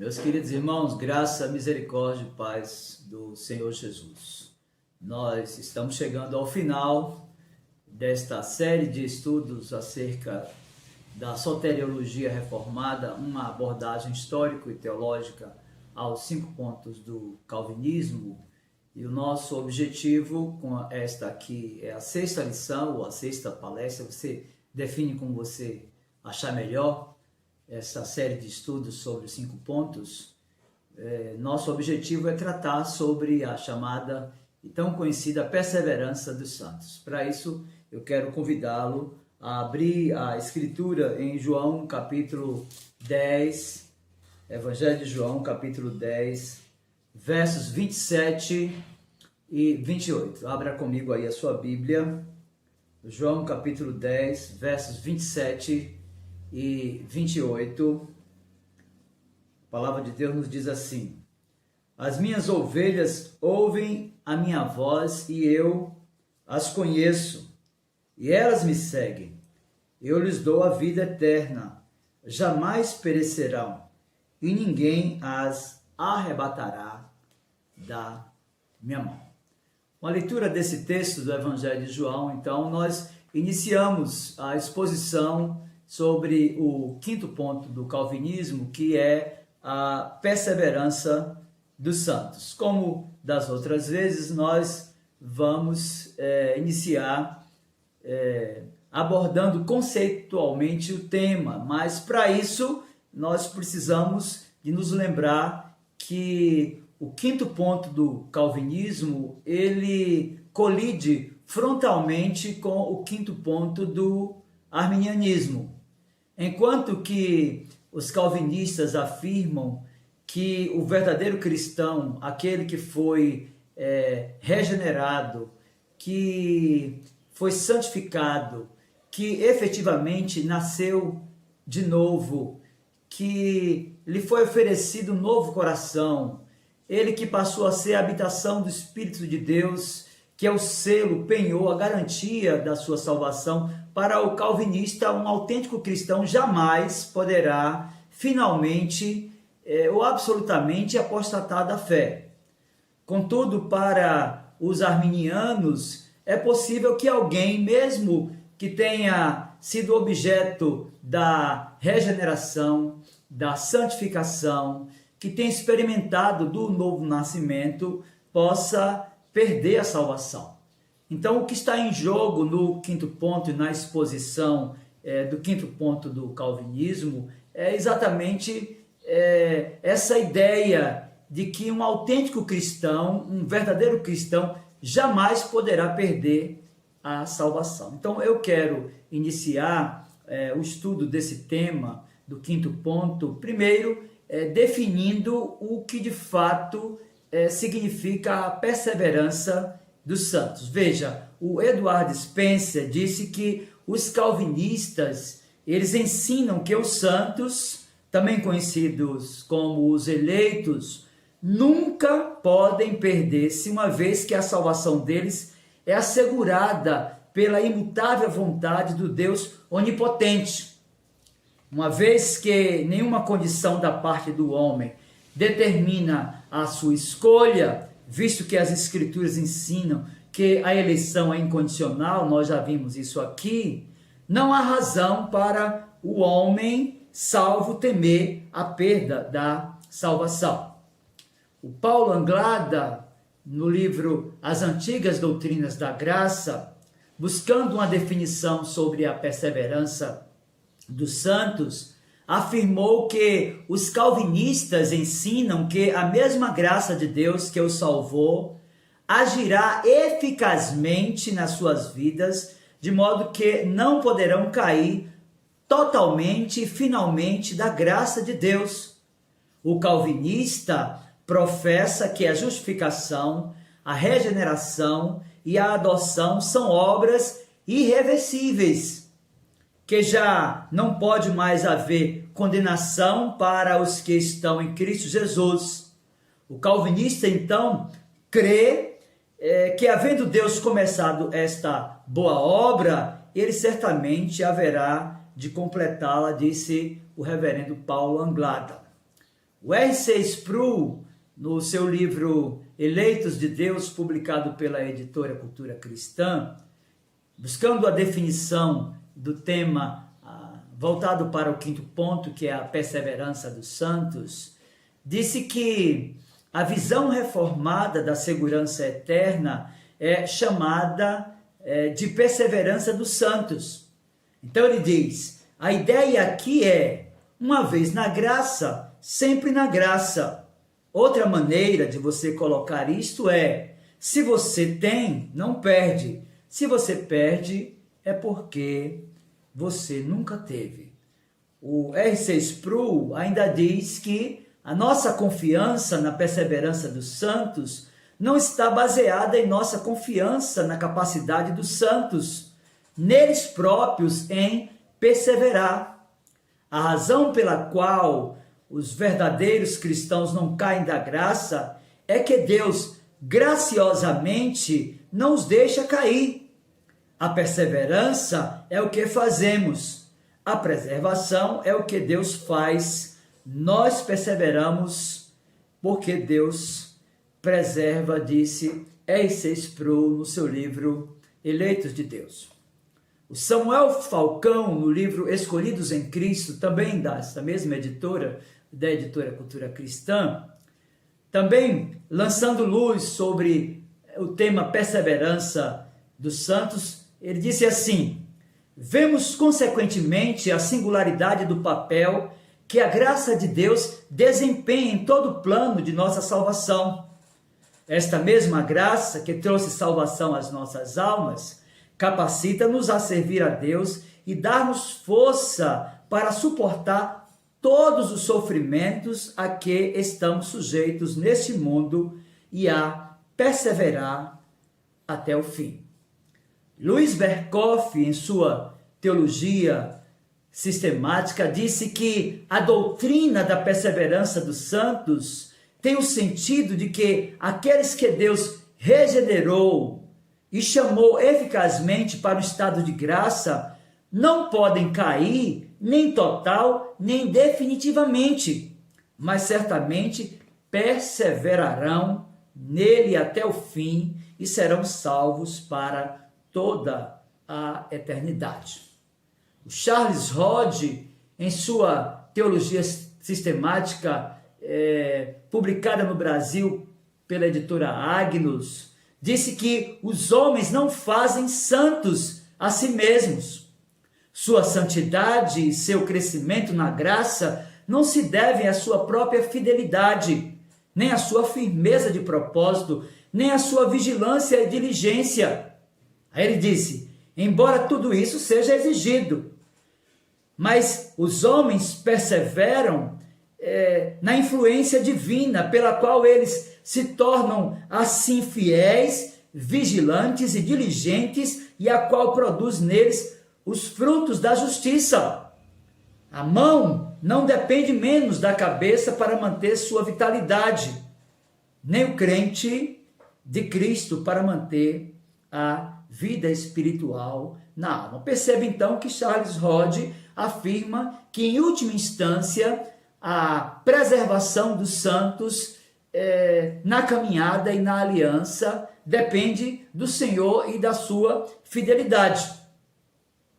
Meus queridos irmãos, graça, misericórdia e paz do Senhor Jesus. Nós estamos chegando ao final desta série de estudos acerca da soteriologia reformada, uma abordagem histórico e teológica aos 5 pontos do calvinismo. E o nosso objetivo com esta aqui é a 6ª lição ou a 6ª palestra. Você define como você achar melhor essa série de estudos sobre os 5 pontos. Nosso objetivo é tratar sobre a chamada e tão conhecida perseverança dos santos. Para isso, eu quero convidá-lo a abrir a Escritura em João capítulo 10, Evangelho de João capítulo 10, versos 27 e 28. Abra comigo aí a sua Bíblia, João capítulo 10, versos 27 e 28. A palavra de Deus nos diz assim: as minhas ovelhas ouvem a minha voz e eu as conheço, e elas me seguem. Eu lhes dou a vida eterna, jamais perecerão, e ninguém as arrebatará da minha mão. Uma leitura desse texto do Evangelho de João, então, nós iniciamos a exposição sobre o 5º ponto do calvinismo, que é a perseverança dos santos. Como das outras vezes, nós vamos iniciar abordando conceitualmente o tema, mas para isso nós precisamos de nos lembrar que o 5º ponto do calvinismo, ele colide frontalmente com o 5º ponto do arminianismo. Enquanto que os calvinistas afirmam que o verdadeiro cristão, aquele que foi regenerado, que foi santificado, que efetivamente nasceu de novo, que lhe foi oferecido um novo coração, ele que passou a ser a habitação do Espírito de Deus, que é o selo, o penhor, a garantia da sua salvação. Para o calvinista, um autêntico cristão jamais poderá finalmente ou absolutamente apostatar da fé. Contudo, para os arminianos, é possível que alguém, mesmo que tenha sido objeto da regeneração, da santificação, que tenha experimentado do novo nascimento, possa perder a salvação. Então, o que está em jogo no 5º ponto e na exposição do 5º ponto do calvinismo é exatamente essa ideia de que um autêntico cristão, um verdadeiro cristão, jamais poderá perder a salvação. Então, eu quero iniciar o estudo desse tema do 5º ponto, primeiro definindo o que de fato significa a perseverança dos santos. Veja, o Edward Spencer disse que os calvinistas, eles ensinam que os santos, também conhecidos como os eleitos, nunca podem perder-se, uma vez que a salvação deles é assegurada pela imutável vontade do Deus onipotente. Uma vez que nenhuma condição da parte do homem determina a sua escolha, visto que as Escrituras ensinam que a eleição é incondicional, nós já vimos isso aqui, não há razão para o homem salvo temer a perda da salvação. O Paulo Anglada, no livro As Antigas Doutrinas da Graça, buscando uma definição sobre a perseverança dos santos, afirmou que os calvinistas ensinam que a mesma graça de Deus que os salvou agirá eficazmente nas suas vidas, de modo que não poderão cair totalmente e finalmente da graça de Deus. O calvinista professa que a justificação, a regeneração e a adoção são obras irreversíveis, que já não pode mais haver condenação para os que estão em Cristo Jesus. O calvinista, então, crê que, havendo Deus começado esta boa obra, ele certamente haverá de completá-la, disse o reverendo Paulo Anglada. O R.C. Sproul, no seu livro Eleitos de Deus, publicado pela editora Cultura Cristã, buscando a definição do tema voltado para o quinto ponto, que é a perseverança dos santos, disse que a visão reformada da segurança eterna é chamada de perseverança dos santos. Então ele diz, a ideia aqui é, uma vez na graça, sempre na graça. Outra maneira de você colocar isto é, se você tem, não perde. Se você perde, é porque você nunca teve. O R.C. Sproul ainda diz que a nossa confiança na perseverança dos santos não está baseada em nossa confiança na capacidade dos santos, neles próprios em perseverar. A razão pela qual os verdadeiros cristãos não caem da graça é que Deus graciosamente não os deixa cair. A perseverança é o que fazemos. A preservação é o que Deus faz. Nós perseveramos porque Deus preserva, disse R.C. Sproul no seu livro Eleitos de Deus. O Samuel Falcão, no livro Escolhidos em Cristo, também dessa mesma editora, da editora Cultura Cristã, também lançando luz sobre o tema perseverança dos santos, ele disse assim, vemos consequentemente a singularidade do papel que a graça de Deus desempenha em todo o plano de nossa salvação. Esta mesma graça que trouxe salvação às nossas almas, capacita-nos a servir a Deus e dar-nos força para suportar todos os sofrimentos a que estamos sujeitos neste mundo e a perseverar até o fim. Luiz Berkoff, em sua teologia sistemática, disse que a doutrina da perseverança dos santos tem o sentido de que aqueles que Deus regenerou e chamou eficazmente para o estado de graça não podem cair nem total nem definitivamente, mas certamente perseverarão nele até o fim e serão salvos para toda a eternidade. O Charles Hodge, em sua teologia sistemática, publicada no Brasil pela editora Agnus, disse que os homens não fazem santos a si mesmos. Sua santidade e seu crescimento na graça não se devem à sua própria fidelidade, nem à sua firmeza de propósito, nem à sua vigilância e diligência. Aí ele disse, embora tudo isso seja exigido, mas os homens perseveram na influência divina, pela qual eles se tornam assim fiéis, vigilantes e diligentes, e a qual produz neles os frutos da justiça. A mão não depende menos da cabeça para manter sua vitalidade, nem o crente de Cristo para manter a vida espiritual na alma. Percebe então que Charles Hodge afirma que, em última instância, a preservação dos santos na caminhada e na aliança depende do Senhor e da sua fidelidade.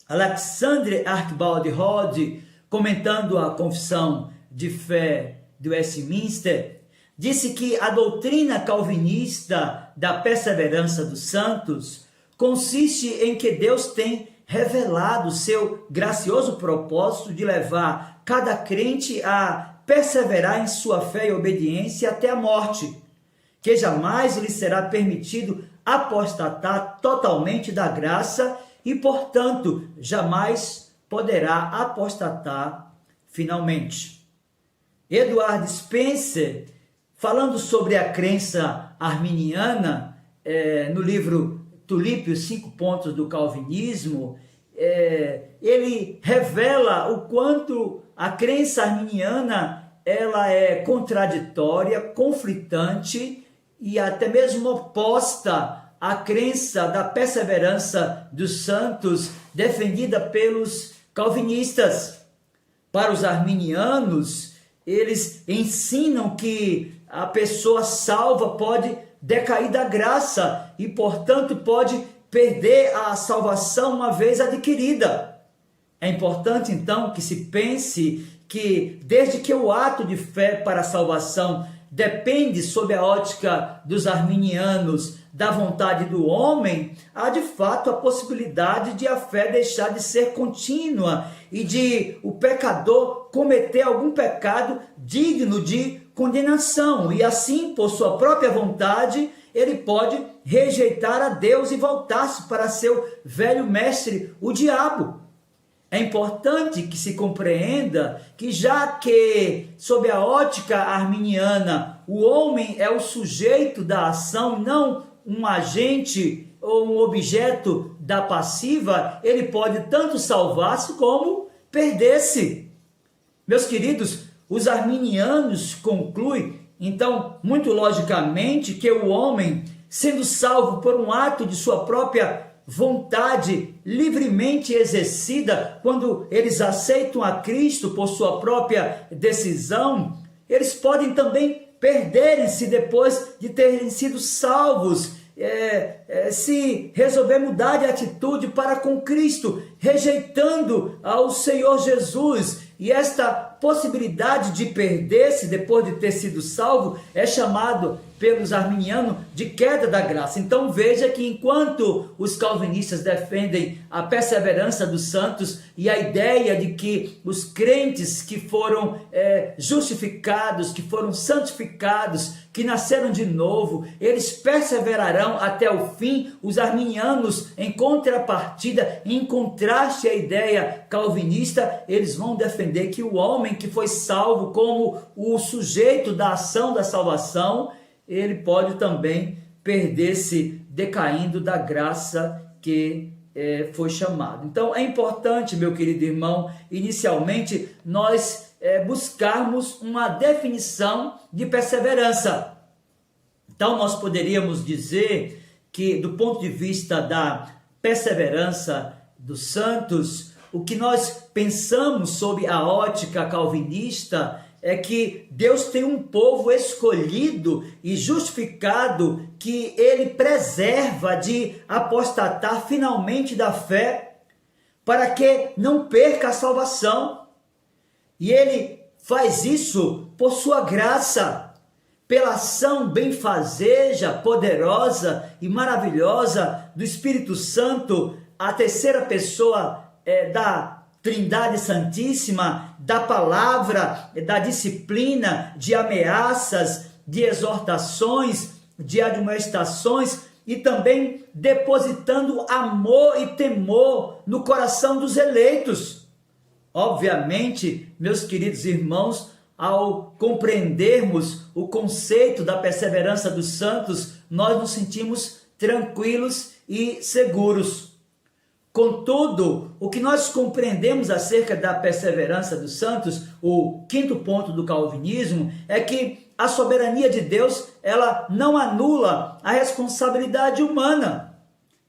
Alexandre Archibald Hodge, comentando a confissão de fé do Westminster, disse que a doutrina calvinista da perseverança dos santos consiste em que Deus tem revelado seu gracioso propósito de levar cada crente a perseverar em sua fé e obediência até a morte, que jamais lhe será permitido apostatar totalmente da graça e, portanto, jamais poderá apostatar finalmente. Edward Spencer, falando sobre a crença arminiana, no livro Tulipe, os 5 pontos do calvinismo, ele revela o quanto a crença arminiana ela é contraditória, conflitante e até mesmo oposta à crença da perseverança dos santos defendida pelos calvinistas. Para os arminianos, eles ensinam que a pessoa salva pode decair da graça e, portanto, pode perder a salvação uma vez adquirida. É importante, então, que se pense que, desde que o ato de fé para a salvação depende, sob a ótica dos arminianos, da vontade do homem, há de fato a possibilidade de a fé deixar de ser contínua e de o pecador cometer algum pecado digno de condenação, e assim, por sua própria vontade, ele pode rejeitar a Deus e voltar-se para seu velho mestre, o diabo. É importante que se compreenda que, já que, sob a ótica arminiana, o homem é o sujeito da ação, não um agente ou um objeto da passiva, ele pode tanto salvar-se como perder-se. Meus queridos, os arminianos concluem, então, muito logicamente, que o homem, sendo salvo por um ato de sua própria vontade livremente exercida, quando eles aceitam a Cristo por sua própria decisão, eles podem também perderem-se depois de terem sido salvos, se resolver mudar de atitude para com Cristo, rejeitando ao Senhor Jesus. E esta possibilidade de perder-se depois de ter sido salvo é chamado pelos arminianos de queda da graça. Então veja que, enquanto os calvinistas defendem a perseverança dos santos e a ideia de que os crentes que foram justificados, que foram santificados, que nasceram de novo, eles perseverarão até o fim, os arminianos, em contrapartida, em contraste à ideia calvinista, eles vão defender que o homem que foi salvo como o sujeito da ação da salvação, ele pode também perder-se decaindo da graça que foi chamado. Então é importante, meu querido irmão, inicialmente nós buscarmos uma definição de perseverança. Então nós poderíamos dizer que, do ponto de vista da perseverança dos santos, o que nós pensamos sob a ótica calvinista é que Deus tem um povo escolhido e justificado que ele preserva de apostatar finalmente da fé, para que não perca a salvação. E ele faz isso por sua graça, pela ação benfazeja, poderosa e maravilhosa do Espírito Santo, a terceira pessoa da Trindade Santíssima, da palavra, da disciplina, de ameaças, de exortações, de admoestações, e também depositando amor e temor no coração dos eleitos. Obviamente, meus queridos irmãos, ao compreendermos o conceito da perseverança dos santos, nós nos sentimos tranquilos e seguros. Contudo, o que nós compreendemos acerca da perseverança dos santos, o quinto ponto do calvinismo, é que a soberania de Deus, ela não anula a responsabilidade humana.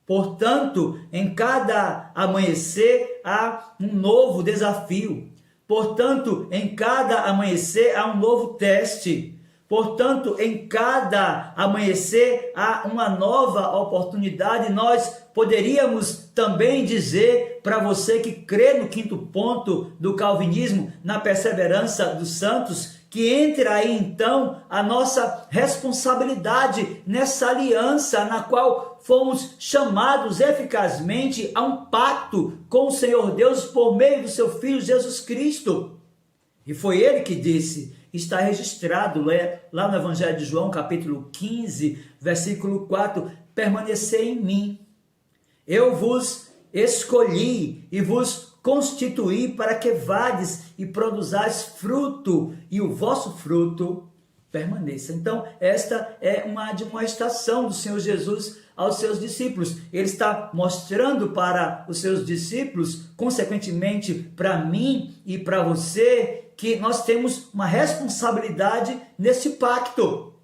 Portanto, em cada amanhecer há um novo desafio. Portanto, em cada amanhecer há um novo teste. Portanto, em cada amanhecer há uma nova oportunidade. Nós poderíamos também dizer para você que crê no quinto ponto do calvinismo, na perseverança dos santos, que entra aí então a nossa responsabilidade nessa aliança na qual fomos chamados eficazmente a um pacto com o Senhor Deus por meio do seu Filho Jesus Cristo. E foi ele que disse, está registrado lá no Evangelho de João, capítulo 15, versículo 4, permanecei em mim. Eu vos escolhi e vos constituí para que vades e produzais fruto, e o vosso fruto permaneça. Então, esta é uma admoestação do Senhor Jesus aos seus discípulos. Ele está mostrando para os seus discípulos, consequentemente para mim e para você, que nós temos uma responsabilidade nesse pacto.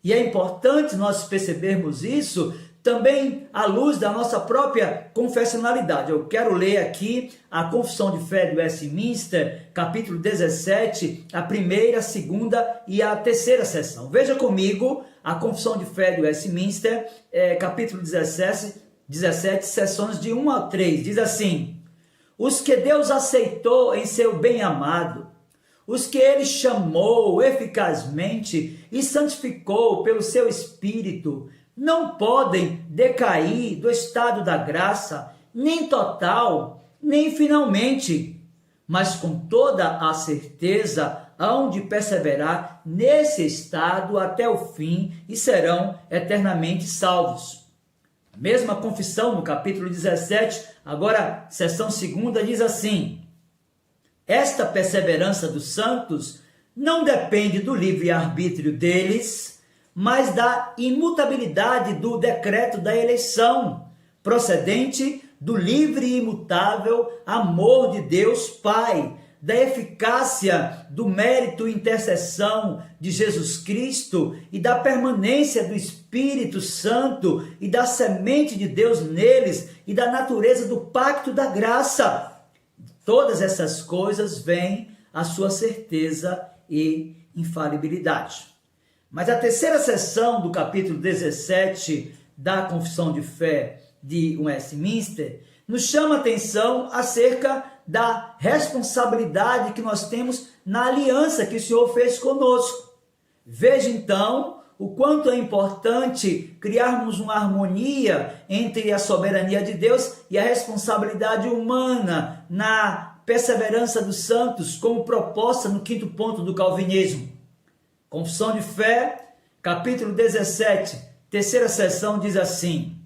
E é importante nós percebermos isso, também à luz da nossa própria confessionalidade. Eu quero ler aqui a Confissão de Fé de Westminster, capítulo 17, a primeira, a segunda e a terceira seção. Veja comigo a Confissão de Fé de Westminster, capítulo 17, sessões de 1 a 3. Diz assim: os que Deus aceitou em seu bem-amado, os que ele chamou eficazmente e santificou pelo seu Espírito, não podem decair do estado da graça, nem total, nem finalmente, mas com toda a certeza hão de perseverar nesse estado até o fim e serão eternamente salvos. A mesma confissão no capítulo 17, agora seção segunda, diz assim: esta perseverança dos santos não depende do livre-arbítrio deles, mas da imutabilidade do decreto da eleição, procedente do livre e imutável amor de Deus Pai, da eficácia do mérito e intercessão de Jesus Cristo e da permanência do Espírito Santo e da semente de Deus neles e da natureza do pacto da graça. Todas essas coisas vêm a sua certeza e infalibilidade. Mas a terceira seção do capítulo 17 da Confissão de Fé de Westminster nos chama a atenção acerca da responsabilidade que nós temos na aliança que o Senhor fez conosco. Veja então o quanto é importante criarmos uma harmonia entre a soberania de Deus e a responsabilidade humana na perseverança dos santos, como proposta no quinto ponto do calvinismo. Confissão de Fé, capítulo 17, terceira seção, diz assim: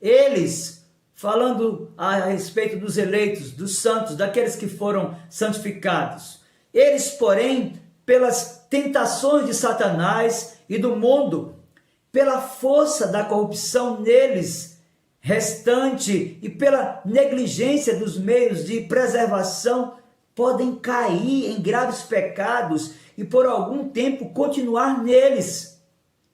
eles, falando a respeito dos eleitos, dos santos, daqueles que foram santificados, eles, porém, pelas tentações de Satanás e do mundo, pela força da corrupção neles restante e pela negligência dos meios de preservação, podem cair em graves pecados e por algum tempo continuar neles.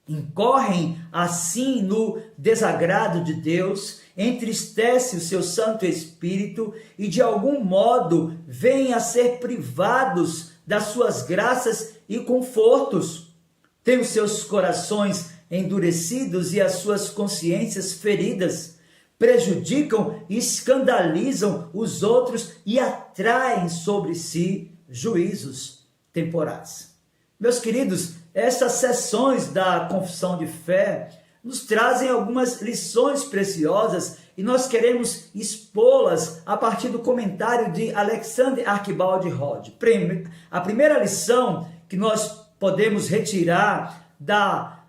Incorrem assim no desagrado de Deus, entristece o seu Santo Espírito e de algum modo vêm a ser privados das suas graças e confortos. Têm os seus corações endurecidos e as suas consciências feridas, prejudicam e escandalizam os outros e atraem sobre si juízos temporais. Meus queridos, estas sessões da Confissão de Fé nos trazem algumas lições preciosas e nós queremos expô-las a partir do comentário de Alexander Archibald Rodd. A primeira lição que nós podemos retirar da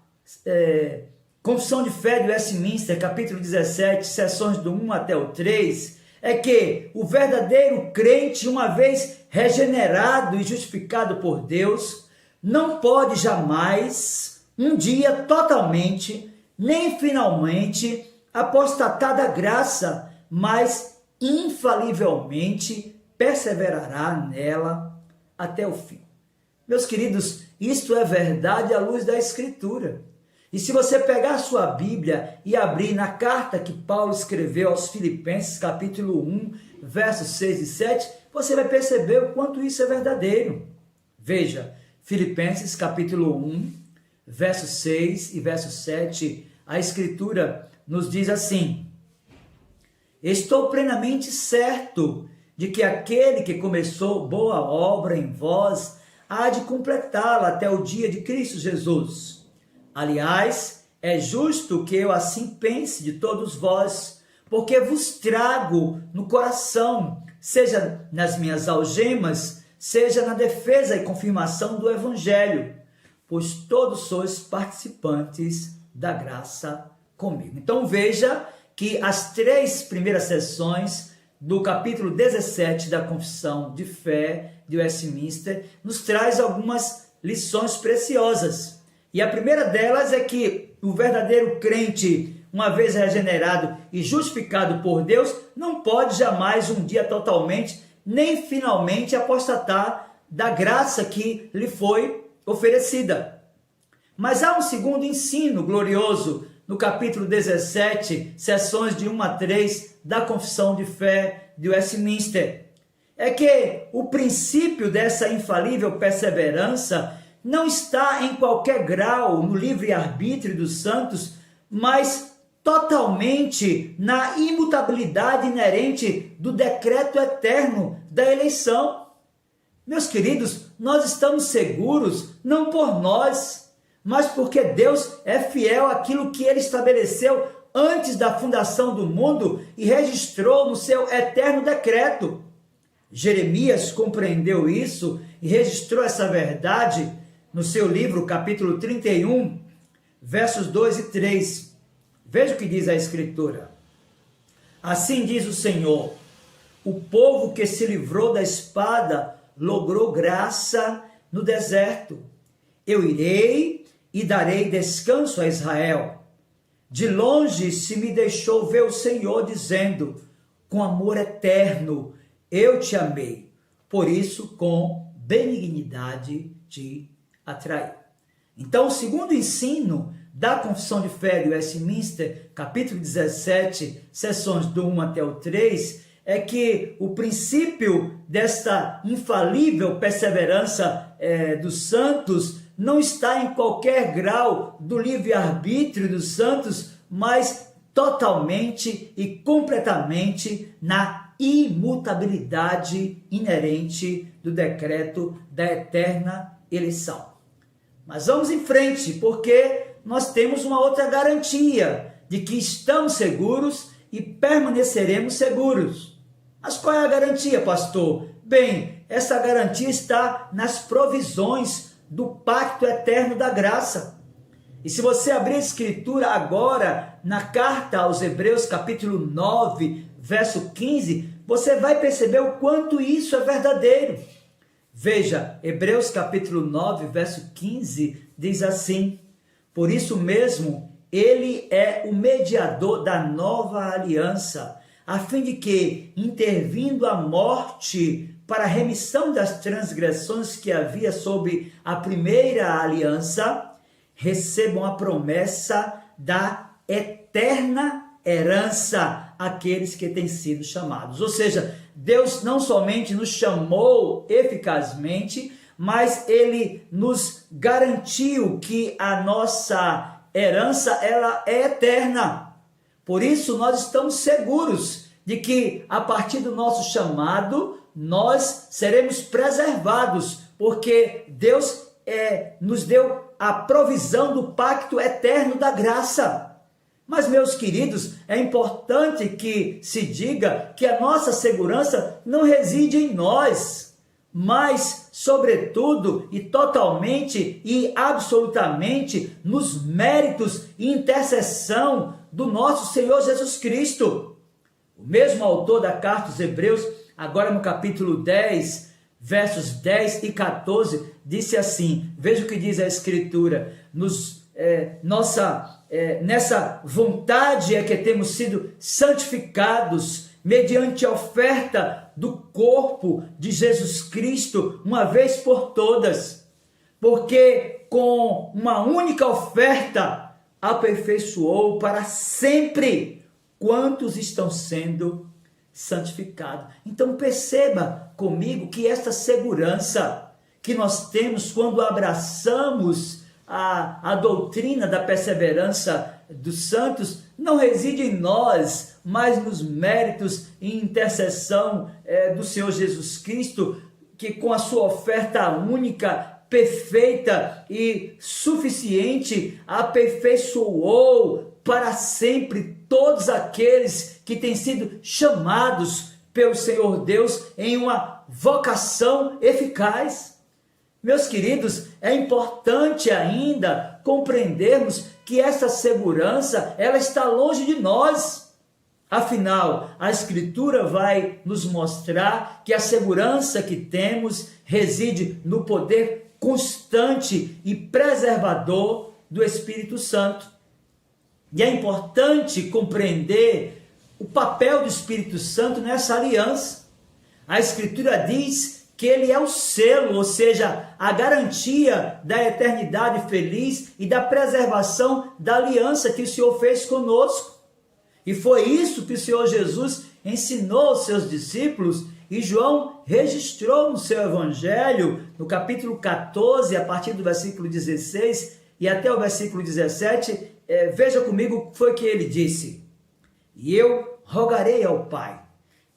Confissão de Fé de Westminster, capítulo 17, sessões do 1 até o 3, é que o verdadeiro crente, uma vez regenerado e justificado por Deus, não pode jamais, um dia totalmente, nem finalmente, apostatar da graça, mas infalivelmente perseverará nela até o fim. Meus queridos, isto é verdade à luz da Escritura. E se você pegar a sua Bíblia e abrir na carta que Paulo escreveu aos Filipenses, capítulo 1, versos 6 e 7, você vai perceber o quanto isso é verdadeiro. Veja, Filipenses, capítulo 1, versos 6 e verso 7, a Escritura nos diz assim: estou plenamente certo de que aquele que começou boa obra em vós há de completá-la até o dia de Cristo Jesus. Aliás, é justo que eu assim pense de todos vós, porque vos trago no coração, seja nas minhas algemas, seja na defesa e confirmação do Evangelho, pois todos sois participantes da graça comigo. Então veja que as 3 primeiras sessões do capítulo 17 da Confissão de Fé de Westminster nos traz algumas lições preciosas. E a primeira delas é que o verdadeiro crente, uma vez regenerado e justificado por Deus, não pode jamais um dia totalmente, nem finalmente apostatar da graça que lhe foi oferecida. Mas há um segundo ensino glorioso no capítulo 17, sessões de 1 a 3 da Confissão de Fé de Westminster. É que o princípio dessa infalível perseverança não está em qualquer grau no livre-arbítrio dos santos, mas totalmente na imutabilidade inerente do decreto eterno da eleição. Meus queridos, nós estamos seguros não por nós, mas porque Deus é fiel àquilo que Ele estabeleceu antes da fundação do mundo e registrou no seu eterno decreto. Jeremias compreendeu isso e registrou essa verdade no seu livro, capítulo 31, versos 2 e 3. Veja o que diz a Escritura. Assim diz o Senhor: o povo que se livrou da espada logrou graça no deserto. Eu irei e darei descanso a Israel. De longe se me deixou ver o Senhor, dizendo: com amor eterno eu te amei, por isso com benignidade te atraí. Então, o segundo ensino da Confissão de Fé de Westminster, capítulo 17, sessões do 1 até o 3, é que o princípio desta infalível perseverança dos santos não está em qualquer grau do livre-arbítrio dos santos, mas totalmente e completamente na imutabilidade inerente do decreto da eterna eleição. Mas vamos em frente, porque nós temos uma outra garantia de que estamos seguros e permaneceremos seguros. Mas qual é a garantia, pastor? Bem, essa garantia está nas provisões do pacto eterno da graça. E se você abrir a Escritura agora, na carta aos Hebreus, capítulo 9, verso 15, você vai perceber o quanto isso é verdadeiro. Veja, Hebreus capítulo 9, verso 15, diz assim: por isso mesmo, ele é o mediador da nova aliança, a fim de que, intervindo a morte para a remissão das transgressões que havia sob a primeira aliança, recebam a promessa da eterna herança àqueles que têm sido chamados. Ou seja, Deus não somente nos chamou eficazmente, mas Ele nos garantiu que a nossa herança ela é eterna. Por isso nós estamos seguros de que a partir do nosso chamado nós seremos preservados, porque Deus nos deu a provisão do pacto eterno da graça. Mas, meus queridos, é importante que se diga que a nossa segurança não reside em nós, mas, sobretudo e totalmente e absolutamente, nos méritos e intercessão do nosso Senhor Jesus Cristo. O mesmo autor da carta aos Hebreus, agora no capítulo 10, versos 10 e 14, disse assim, veja o que diz a Escritura, nessa vontade é que temos sido santificados mediante a oferta do corpo de Jesus Cristo, uma vez por todas, porque com uma única oferta aperfeiçoou para sempre quantos estão sendo santificados. Então perceba comigo que esta segurança que nós temos quando abraçamos a doutrina da perseverança dos santos não reside em nós, mas nos méritos e intercessão do Senhor Jesus Cristo, que com a sua oferta única, perfeita e suficiente, aperfeiçoou para sempre todos aqueles que têm sido chamados pelo Senhor Deus em uma vocação eficaz. Meus queridos, é importante ainda compreendermos que essa segurança, ela está longe de nós. Afinal, a Escritura vai nos mostrar que a segurança que temos reside no poder constante e preservador do Espírito Santo. E é importante compreender o papel do Espírito Santo nessa aliança. A Escritura diz que ele é o selo, ou seja, a garantia da eternidade feliz e da preservação da aliança que o Senhor fez conosco. E foi isso que o Senhor Jesus ensinou aos seus discípulos, e João registrou no seu evangelho, no capítulo 14, a partir do versículo 16 e até o versículo 17, veja comigo o que foi que ele disse. E eu rogarei ao Pai,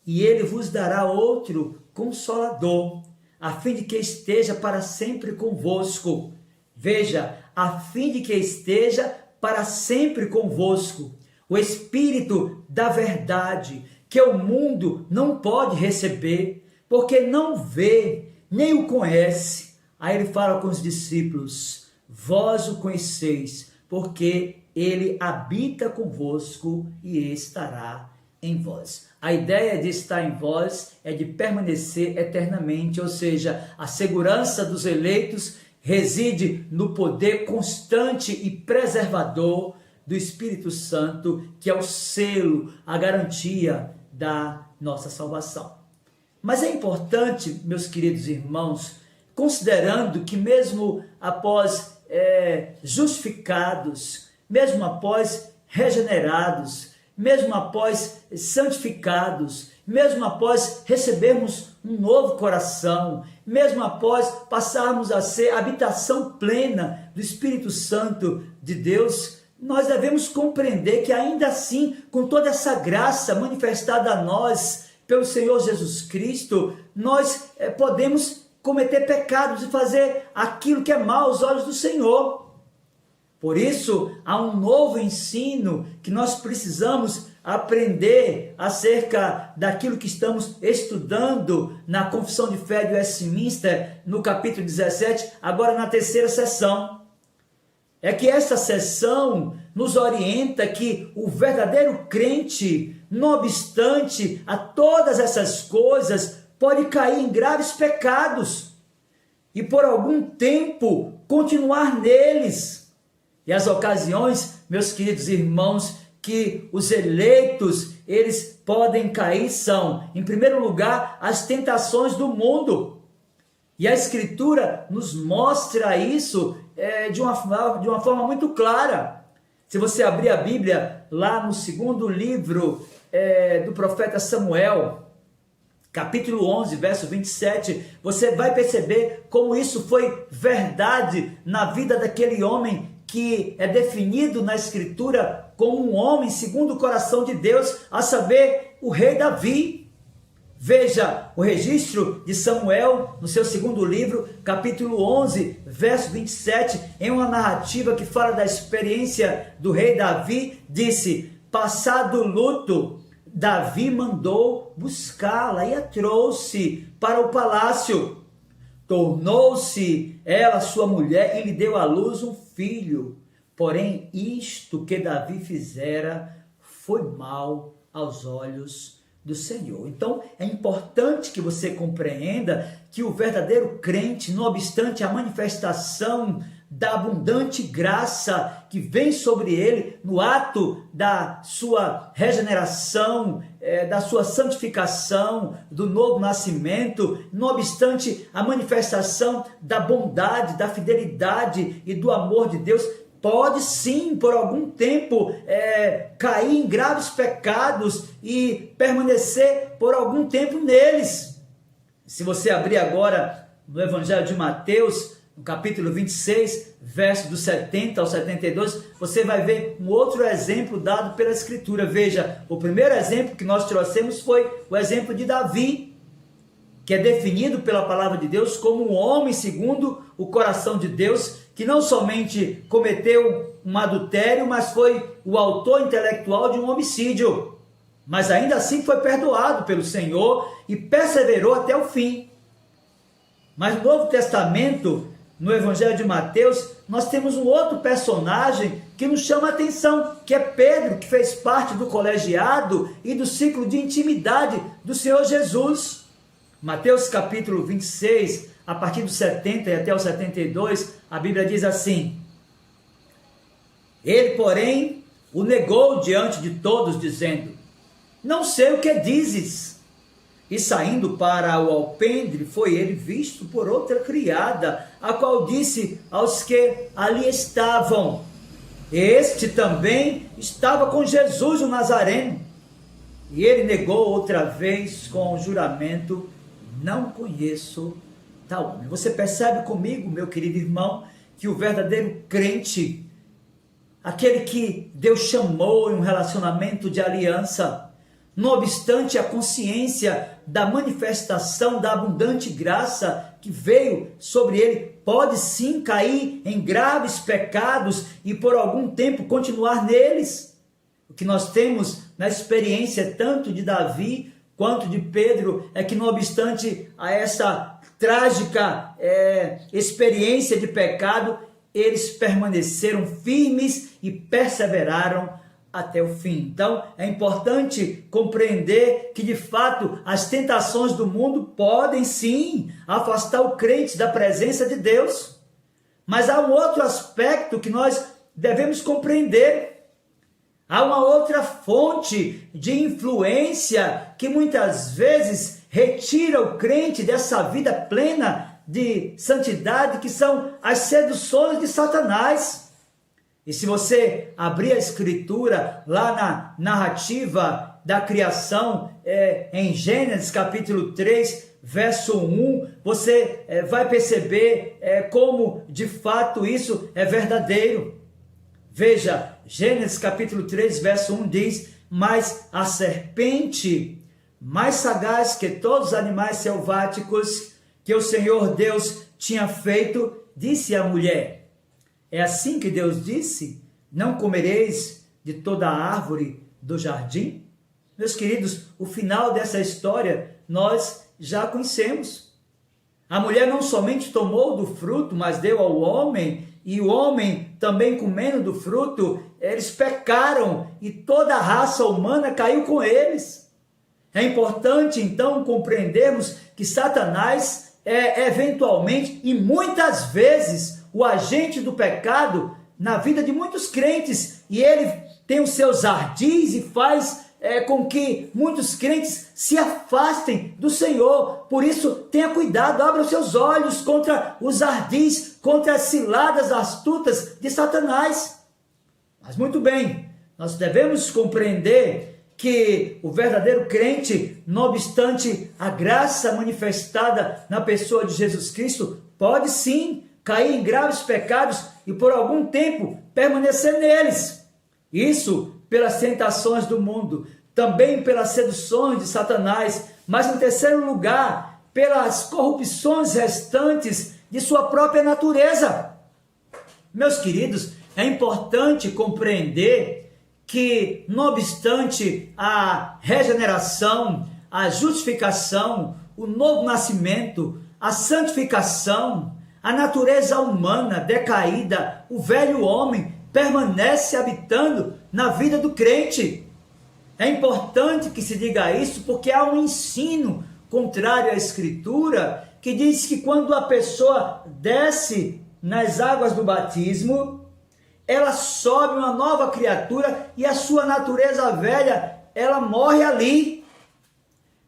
e ele vos dará outro Consolador, a fim de que esteja para sempre convosco. Veja, a fim de que esteja para sempre convosco. O Espírito da verdade, que o mundo não pode receber, porque não vê, nem o conhece. Aí ele fala com os discípulos, vós o conheceis, porque ele habita convosco e estará em vós. A ideia de estar em vós é de permanecer eternamente, ou seja, a segurança dos eleitos reside no poder constante e preservador do Espírito Santo, que é o selo, a garantia da nossa salvação. Mas é importante, meus queridos irmãos, considerando que mesmo após justificados, mesmo após regenerados, mesmo após santificados, mesmo após recebermos um novo coração, mesmo após passarmos a ser habitação plena do Espírito Santo de Deus, nós devemos compreender que ainda assim, com toda essa graça manifestada a nós pelo Senhor Jesus Cristo, nós podemos cometer pecados e fazer aquilo que é mal aos olhos do Senhor. Por isso, há um novo ensino que nós precisamos aprender acerca daquilo que estamos estudando na Confissão de Fé de Westminster, no capítulo 17, agora na terceira sessão. É que essa sessão nos orienta que o verdadeiro crente, não obstante a todas essas coisas, pode cair em graves pecados e por algum tempo continuar neles. E as ocasiões, meus queridos irmãos, que os eleitos, eles podem cair são, em primeiro lugar, as tentações do mundo. E a Escritura nos mostra isso de uma forma muito clara. Se você abrir a Bíblia, lá no segundo livro do profeta Samuel, capítulo 11, verso 27, você vai perceber como isso foi verdade na vida daquele homem que é definido na Escritura como um homem segundo o coração de Deus, a saber, o rei Davi. Veja o registro de Samuel no seu segundo livro, capítulo 11, verso 27, em uma narrativa que fala da experiência do rei Davi, disse, passado o luto, Davi mandou buscá-la e a trouxe para o palácio. Tornou-se ela sua mulher e lhe deu à luz um filho. Porém, isto que Davi fizera foi mal aos olhos do Senhor. Então, é importante que você compreenda que o verdadeiro crente, não obstante a manifestação da abundante graça que vem sobre ele no ato da sua regeneração, da sua santificação, do novo nascimento, não obstante a manifestação da bondade, da fidelidade e do amor de Deus, pode sim, por algum tempo, cair em graves pecados e permanecer por algum tempo neles. Se você abrir agora no Evangelho de Mateus, no capítulo 26, verso do 70 ao 72, você vai ver um outro exemplo dado pela Escritura. Veja, o primeiro exemplo que nós trouxemos foi o exemplo de Davi, que é definido pela palavra de Deus como um homem segundo o coração de Deus, que não somente cometeu um adultério, mas foi o autor intelectual de um homicídio. Mas ainda assim foi perdoado pelo Senhor e perseverou até o fim. Mas no Novo Testamento, no Evangelho de Mateus, nós temos um outro personagem que nos chama a atenção, que é Pedro, que fez parte do colegiado e do ciclo de intimidade do Senhor Jesus. Mateus capítulo 26, a partir do 70 e até o 72, a Bíblia diz assim: Ele, porém, o negou diante de todos, dizendo, não sei o que dizes. E saindo para o alpendre, foi ele visto por outra criada, a qual disse aos que ali estavam: este também estava com Jesus o Nazareno. E ele negou outra vez com juramento: não conheço tal homem. Você percebe comigo, meu querido irmão, que o verdadeiro crente, aquele que Deus chamou em um relacionamento de aliança, não obstante a consciência da manifestação da abundante graça que veio sobre ele, pode sim cair em graves pecados e por algum tempo continuar neles. O que nós temos na experiência tanto de Davi quanto de Pedro é que, não obstante a essa trágica experiência de pecado, eles permaneceram firmes e perseveraram até o fim. Então, é importante compreender que, de fato, as tentações do mundo podem, sim, afastar o crente da presença de Deus. Mas há um outro aspecto que nós devemos compreender. Há uma outra fonte de influência que, muitas vezes, retira o crente dessa vida plena de santidade, que são as seduções de Satanás. E se você abrir a Escritura, lá na narrativa da criação, em Gênesis capítulo 3, verso 1, você vai perceber como de fato isso é verdadeiro. Veja, Gênesis capítulo 3, verso 1 diz: mas a serpente, mais sagaz que todos os animais selváticos que o Senhor Deus tinha feito, disse à mulher: é assim que Deus disse: não comereis de toda a árvore do jardim? Meus queridos, o final dessa história nós já conhecemos. A mulher não somente tomou do fruto, mas deu ao homem, e o homem também comendo do fruto, eles pecaram e toda a raça humana caiu com eles. É importante então compreendermos que Satanás é eventualmente e muitas vezes o agente do pecado na vida de muitos crentes, e ele tem os seus ardis e faz com que muitos crentes se afastem do Senhor. Por isso, tenha cuidado, abra os seus olhos contra os ardis, contra as ciladas astutas de Satanás. Mas muito bem, nós devemos compreender que o verdadeiro crente, não obstante a graça manifestada na pessoa de Jesus Cristo, pode sim cair em graves pecados e por algum tempo permanecer neles. Isso pelas tentações do mundo, também pelas seduções de Satanás, mas em terceiro lugar, pelas corrupções restantes de sua própria natureza. Meus queridos, é importante compreender que, não obstante a regeneração, a justificação, o novo nascimento, a santificação, a natureza humana decaída, o velho homem permanece habitando na vida do crente. É importante que se diga isso, porque há um ensino contrário à Escritura que diz que quando a pessoa desce nas águas do batismo, ela sobe uma nova criatura e a sua natureza velha, ela morre ali.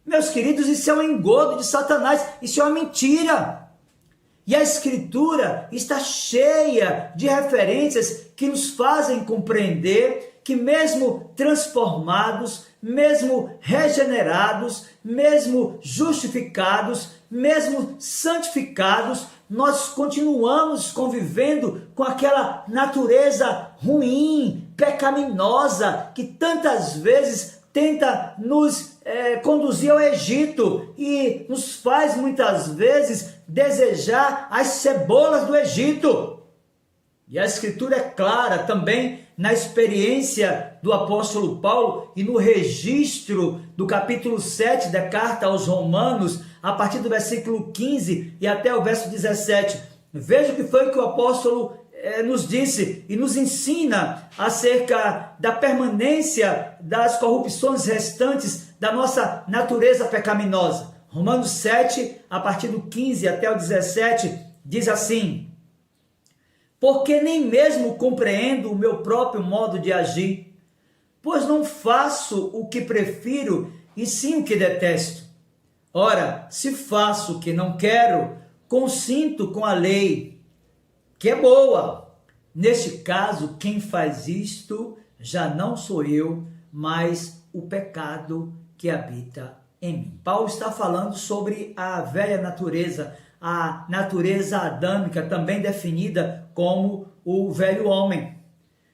Meus queridos, isso é um engodo de Satanás, isso é uma mentira. E a Escritura está cheia de referências que nos fazem compreender que mesmo transformados, mesmo regenerados, mesmo justificados, mesmo santificados, nós continuamos convivendo com aquela natureza ruim, pecaminosa, que tantas vezes tenta nos conduzir ao Egito e nos faz muitas vezes desejar as cebolas do Egito. E a Escritura é clara também na experiência do apóstolo Paulo e no registro do capítulo 7 da carta aos Romanos, a partir do versículo 15 e até o verso 17. Veja o que foi que o apóstolo nos disse e nos ensina acerca da permanência das corrupções restantes da nossa natureza pecaminosa. Romanos 7, a partir do 15 até o 17, diz assim: porque nem mesmo compreendo o meu próprio modo de agir, pois não faço o que prefiro, e sim o que detesto. Ora, se faço o que não quero, consinto com a lei, que é boa. Neste caso, quem faz isto já não sou eu, mas o pecado que habita em mim. Paulo está falando sobre a velha natureza, a natureza adâmica, também definida como o velho homem.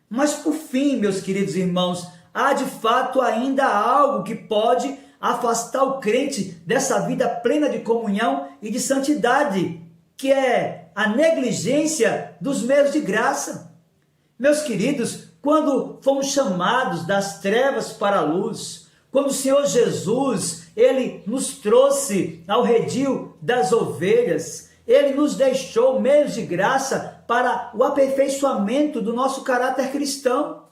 Mas por fim, meus queridos irmãos, há de fato ainda algo que pode afastar o crente dessa vida plena de comunhão e de santidade, que é a negligência dos meios de graça. Meus queridos, quando fomos chamados das trevas para a luz, quando o Senhor Jesus, ele nos trouxe ao redil das ovelhas, ele nos deixou meios de graça para o aperfeiçoamento do nosso caráter cristão.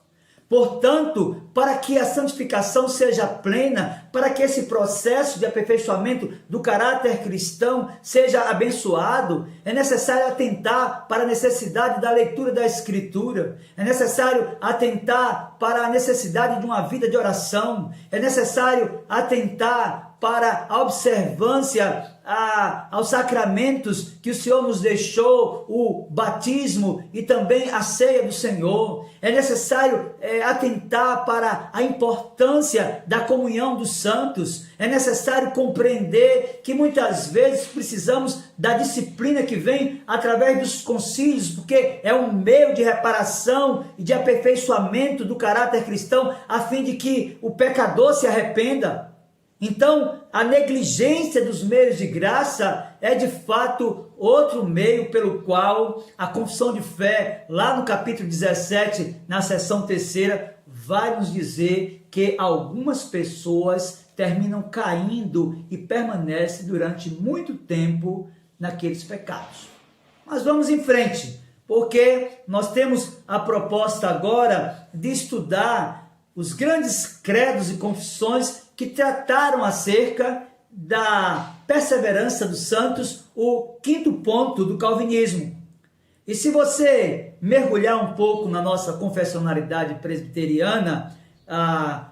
Portanto, para que a santificação seja plena, para que esse processo de aperfeiçoamento do caráter cristão seja abençoado, é necessário atentar para a necessidade da leitura da Escritura, é necessário atentar para a necessidade de uma vida de oração, é necessário atentar para a observância aos sacramentos que o Senhor nos deixou, o batismo e também a ceia do Senhor. É necessário atentar para a importância da comunhão dos santos. É necessário compreender que muitas vezes precisamos da disciplina que vem através dos concílios, porque é um meio de reparação e de aperfeiçoamento do caráter cristão, a fim de que o pecador se arrependa. Então, a negligência dos meios de graça é de fato outro meio pelo qual a confissão de fé, lá no capítulo 17, na seção 3ª, vai nos dizer que algumas pessoas terminam caindo e permanecem durante muito tempo naqueles pecados. Mas vamos em frente, porque nós temos a proposta agora de estudar os grandes credos e confissões que trataram acerca da perseverança dos santos, o 5º ponto do calvinismo. E se você mergulhar um pouco na nossa confessionalidade presbiteriana,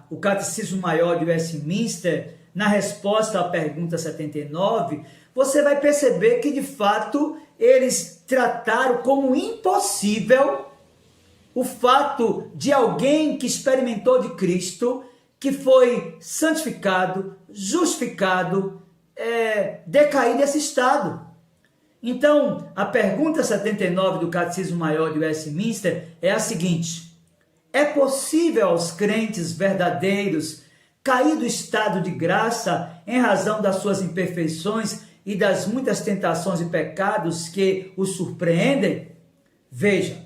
o Catecismo Maior de Westminster, na resposta à pergunta 79, você vai perceber que de fato eles trataram como impossível o fato de alguém que experimentou de Cristo, que foi santificado, justificado, decair desse estado. Então, a pergunta 79 do Catecismo Maior de Westminster é a seguinte: é possível aos crentes verdadeiros cair do estado de graça em razão das suas imperfeições e das muitas tentações e pecados que os surpreendem? Veja,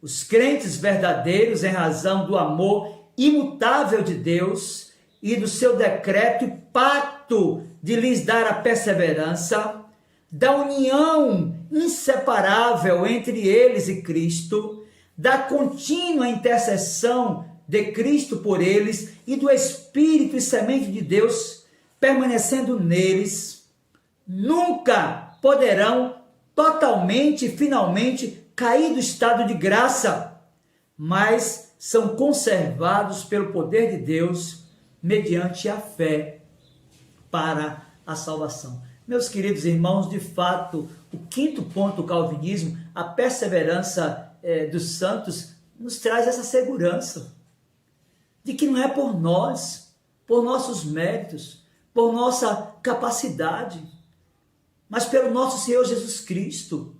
os crentes verdadeiros, em razão do amor imutável de Deus e do seu decreto e pacto de lhes dar a perseverança, da união inseparável entre eles e Cristo, da contínua intercessão de Cristo por eles e do Espírito e semente de Deus permanecendo neles, nunca poderão totalmente e finalmente cair do estado de graça, mas são conservados pelo poder de Deus mediante a fé para a salvação. Meus queridos irmãos, de fato, o 5º ponto do calvinismo, a perseverança dos santos, nos traz essa segurança de que não é por nós, por nossos méritos, por nossa capacidade, mas pelo nosso Senhor Jesus Cristo,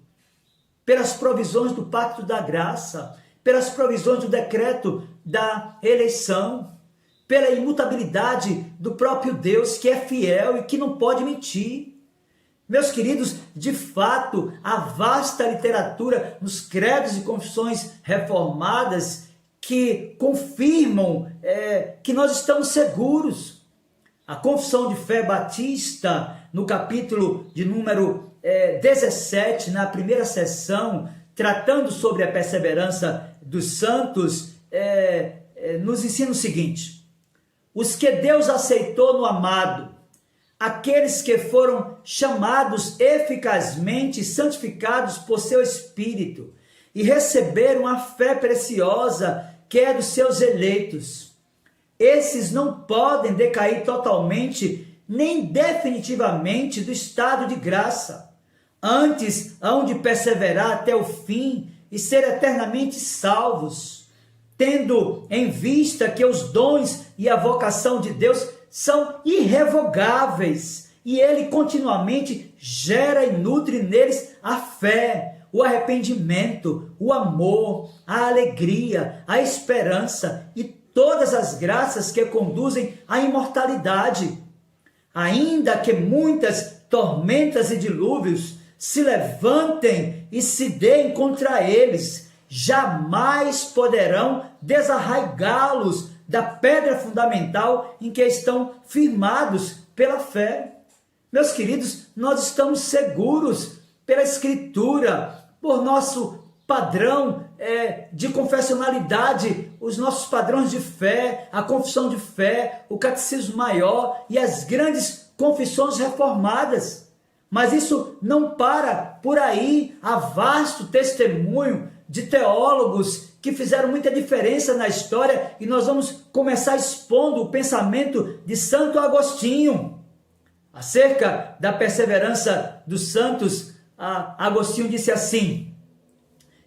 pelas provisões do pacto da graça, pelas provisões do decreto da eleição, pela imutabilidade do próprio Deus, que é fiel e que não pode mentir. Meus queridos, de fato, a vasta literatura nos credos e confissões reformadas que confirmam que nós estamos seguros. A Confissão de Fé Batista, no capítulo de número 17, na primeira seção, tratando sobre a perseverança dos santos, nos ensina o seguinte: os que Deus aceitou no amado, aqueles que foram chamados eficazmente e santificados por seu Espírito e receberam a fé preciosa que é dos seus eleitos. Esses não podem decair totalmente nem definitivamente do estado de graça. Antes, hão de perseverar até o fim e ser eternamente salvos, tendo em vista que os dons e a vocação de Deus são irrevogáveis e Ele continuamente gera e nutre neles a fé, o arrependimento, o amor, a alegria, a esperança e todas as graças que conduzem à imortalidade. Ainda que muitas tormentas e dilúvios se levantem e se deem contra eles, jamais poderão desarraigá-los da pedra fundamental em que estão firmados pela fé. Meus queridos, nós estamos seguros pela Escritura, por nosso padrão de confessionalidade, os nossos padrões de fé, a confissão de fé, o catecismo maior e as grandes confissões reformadas. Mas isso não para por aí. Há vasto testemunho de teólogos que fizeram muita diferença na história, e nós vamos começar expondo o pensamento de Santo Agostinho. Acerca da perseverança dos santos, Agostinho disse assim: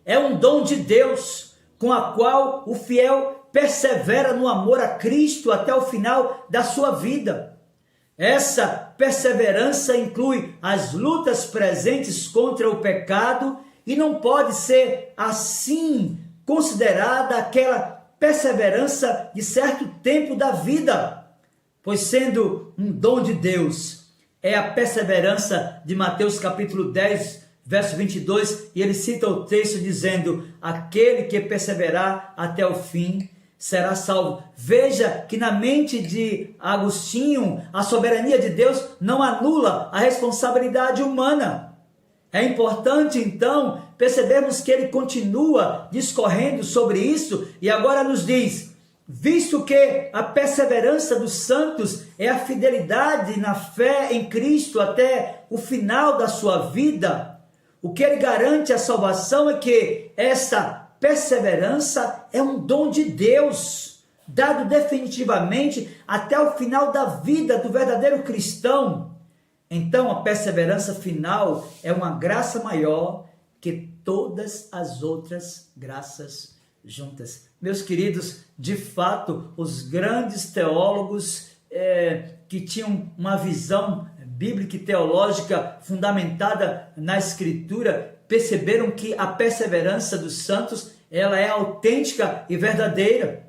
é um dom de Deus com a qual o fiel persevera no amor a Cristo até o final da sua vida. Essa perseverança inclui as lutas presentes contra o pecado e não pode ser assim considerada aquela perseverança de certo tempo da vida, pois sendo um dom de Deus, é a perseverança de Mateus capítulo 10, verso 22, e ele cita o texto dizendo: aquele que perseverar até o fim será salvo. Veja que na mente de Agostinho, a soberania de Deus não anula a responsabilidade humana. É importante, então, percebermos que ele continua discorrendo sobre isso e agora nos diz: visto que a perseverança dos santos é a fidelidade na fé em Cristo até o final da sua vida, o que ele garante a salvação é que essa perseverança é um dom de Deus, dado definitivamente até o final da vida do verdadeiro cristão. Então, a perseverança final é uma graça maior que todas as outras graças juntas. Meus queridos, de fato, os grandes teólogos que tinham uma visão bíblica e teológica fundamentada na Escritura, perceberam que a perseverança dos santos, ela é autêntica e verdadeira.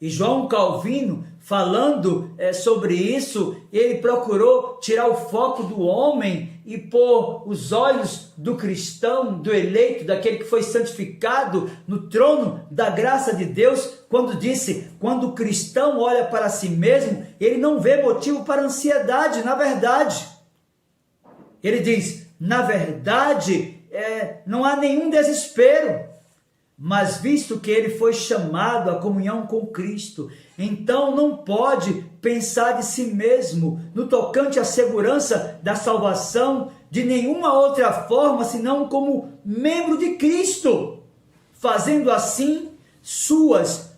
E João Calvino, falando sobre isso, ele procurou tirar o foco do homem e pôr os olhos do cristão, do eleito, daquele que foi santificado no trono da graça de Deus, quando disse: quando o cristão olha para si mesmo, ele não vê motivo para ansiedade, na verdade. Ele diz: na verdade, não há nenhum desespero. Mas visto que ele foi chamado à comunhão com Cristo, então não pode pensar de si mesmo no tocante à segurança da salvação de nenhuma outra forma senão como membro de Cristo, fazendo assim suas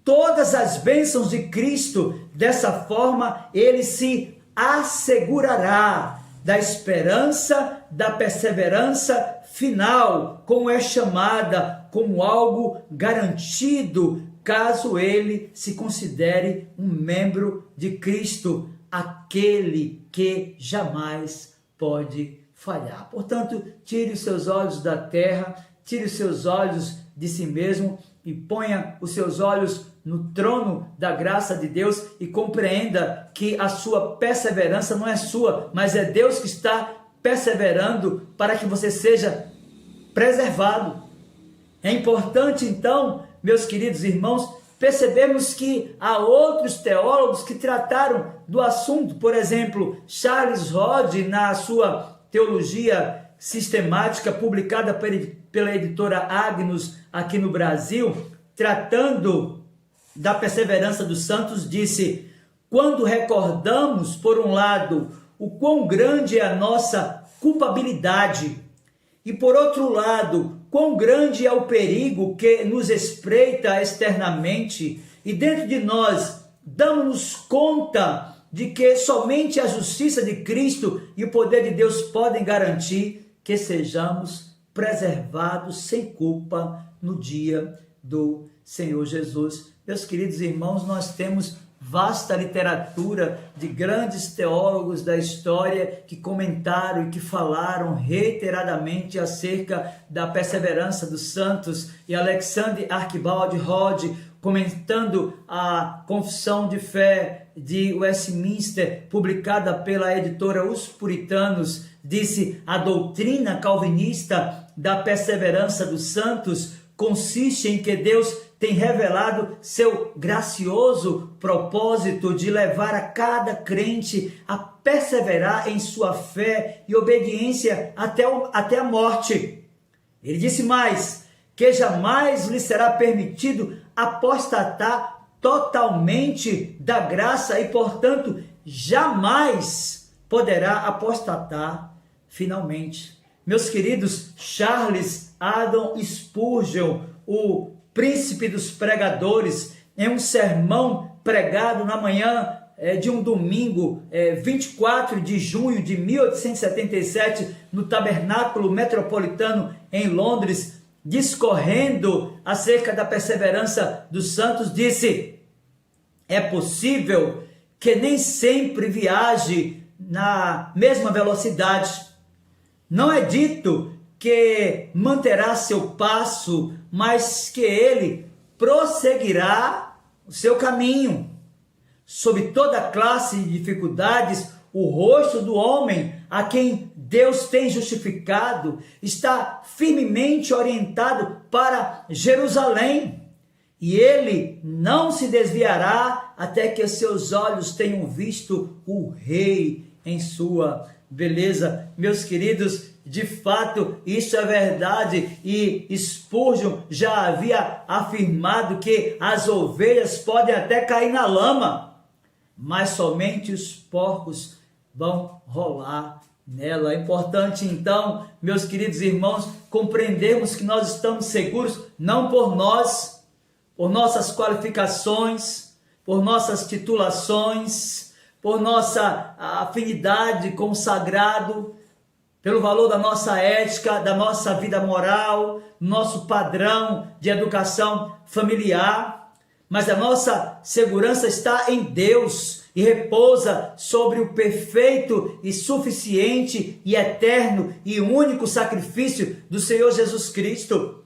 todas as bênçãos de Cristo. Dessa forma ele se assegurará da esperança, da perseverança final, como é chamada, como algo garantido, caso ele se considere um membro de Cristo, aquele que jamais pode falhar. Portanto, tire os seus olhos da terra, tire os seus olhos de si mesmo e ponha os seus olhos no trono da graça de Deus e compreenda que a sua perseverança não é sua, mas é Deus que está perseverando para que você seja preservado. É importante, então, meus queridos irmãos, percebermos que há outros teólogos que trataram do assunto. Por exemplo, Charles Hodge, na sua Teologia Sistemática, publicada pela editora Agnus aqui no Brasil, tratando da perseverança dos santos, disse: quando recordamos, por um lado, o quão grande é a nossa culpabilidade, e por outro lado, quão grande é o perigo que nos espreita externamente, e dentro de nós damos-nos conta de que somente a justiça de Cristo e o poder de Deus podem garantir que sejamos preservados sem culpa no dia do Senhor Jesus. Meus queridos irmãos, nós temos vasta literatura de grandes teólogos da história que comentaram e que falaram reiteradamente acerca da perseverança dos santos, e Alexander Archibald Rodd, comentando a Confissão de Fé de Westminster, publicada pela editora Os Puritanos, disse: a doutrina calvinista da perseverança dos santos consiste em que Deus tem revelado seu gracioso propósito de levar a cada crente a perseverar em sua fé e obediência até a morte. Ele disse mais, que jamais lhe será permitido apostatar totalmente da graça e, portanto, jamais poderá apostatar finalmente. Meus queridos, Charles Haddon Spurgeon, o príncipe dos pregadores, em um sermão pregado na manhã de um domingo, 24 de junho de 1877, no Tabernáculo Metropolitano em Londres, discorrendo acerca da perseverança dos santos, disse: é possível que nem sempre viaje na mesma velocidade. Não é dito que manterá seu passo, mas que ele prosseguirá o seu caminho. Sob toda classe de dificuldades, o rosto do homem a quem Deus tem justificado está firmemente orientado para Jerusalém, e ele não se desviará até que seus olhos tenham visto o Rei em sua beleza. Meus queridos, de fato, isso é verdade, e Spurgeon já havia afirmado que as ovelhas podem até cair na lama, mas somente os porcos vão rolar nela. É importante, então, meus queridos irmãos, compreendermos que nós estamos seguros não por nós, por nossas qualificações, por nossas titulações, por nossa afinidade com o sagrado, pelo valor da nossa ética, da nossa vida moral, nosso padrão de educação familiar, mas a nossa segurança está em Deus e repousa sobre o perfeito e suficiente e eterno e único sacrifício do Senhor Jesus Cristo.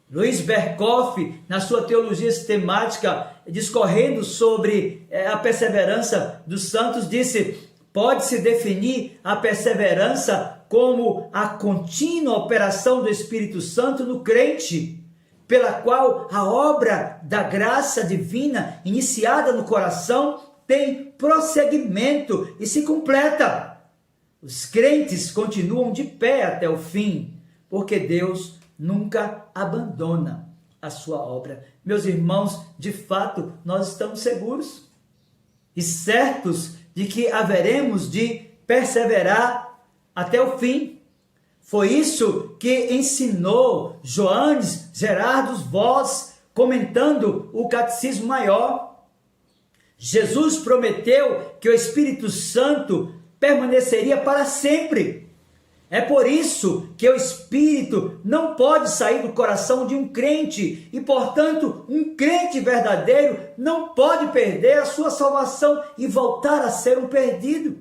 Louis Berkhoff, na sua teologia sistemática, discorrendo sobre a perseverança dos santos, disse: pode-se definir a perseverança como a contínua operação do Espírito Santo no crente, pela qual a obra da graça divina iniciada no coração tem prosseguimento e se completa. Os crentes continuam de pé até o fim, porque Deus nunca abandona a sua obra. Meus irmãos, de fato, nós estamos seguros e certos de que haveremos de perseverar até o fim. Foi isso que ensinou Johannes Gerardus Vos, comentando o Catecismo Maior. Jesus prometeu que o Espírito Santo permaneceria para sempre. É por isso que o Espírito não pode sair do coração de um crente e, portanto, um crente verdadeiro não pode perder a sua salvação e voltar a ser um perdido.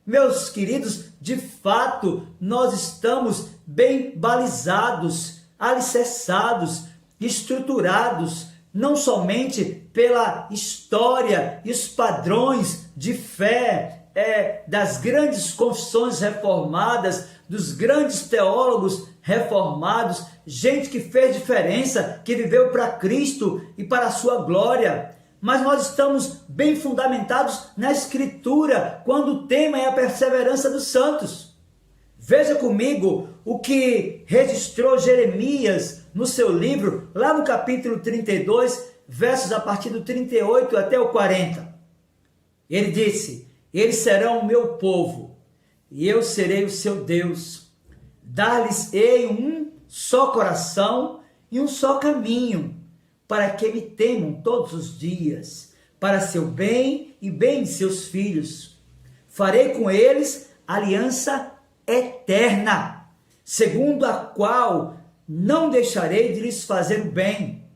Meus queridos, de fato, nós estamos bem balizados, alicerçados, estruturados, não somente pela história e os padrões de fé das grandes confissões reformadas, dos grandes teólogos reformados, gente que fez diferença, que viveu para Cristo e para a sua glória, mas nós estamos bem fundamentados na Escritura, quando o tema é a perseverança dos santos. Veja comigo o que registrou Jeremias no seu livro, lá no capítulo 32, versos a partir do 38 até o 40. Ele disse: eles serão o meu povo, e eu serei o seu Deus. Dar-lhes-ei um só coração e um só caminho, para que me temam todos os dias, para seu bem e bem de seus filhos. Farei com eles aliança eterna, segundo a qual não deixarei de lhes fazer o bem,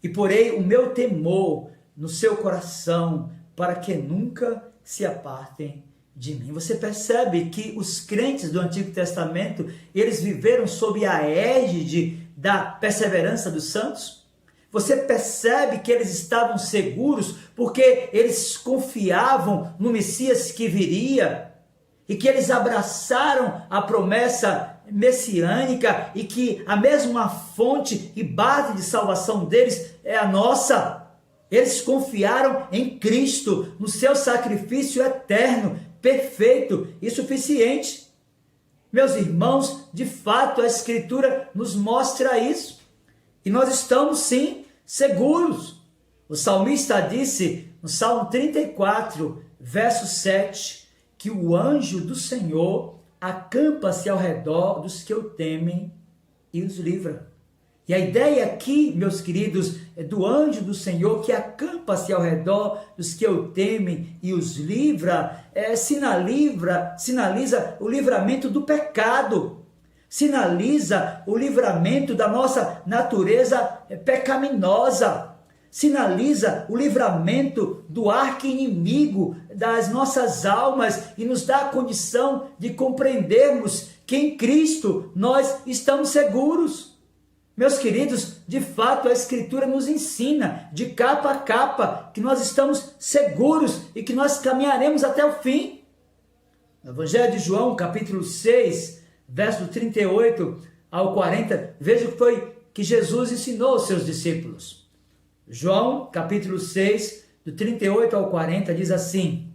e porei o meu temor no seu coração, para que nunca se apartem de mim. Você percebe que os crentes do Antigo Testamento, eles viveram sob a égide da perseverança dos santos? Você percebe que eles estavam seguros porque eles confiavam no Messias que viria e que eles abraçaram a promessa messiânica e que a mesma fonte e base de salvação deles é a nossa. Eles confiaram em Cristo, no seu sacrifício eterno, perfeito e suficiente. Meus irmãos, de fato a Escritura nos mostra isso. E nós estamos sim seguros. O salmista disse no Salmo 34, verso 7, que o anjo do Senhor acampa-se ao redor dos que o temem e os livra. E a ideia aqui, meus queridos, é do anjo do Senhor que acampa-se ao redor dos que o temem e os livra, sinaliza o livramento do pecado, sinaliza o livramento da nossa natureza pecaminosa, sinaliza o livramento do arqui-inimigo das nossas almas e nos dá a condição de compreendermos que em Cristo nós estamos seguros. Meus queridos, de fato a Escritura nos ensina, de capa a capa, que nós estamos seguros e que nós caminharemos até o fim. No Evangelho de João, capítulo 6, verso 38 ao 40, veja o que foi que Jesus ensinou aos seus discípulos. João, capítulo 6, do 38 ao 40, diz assim: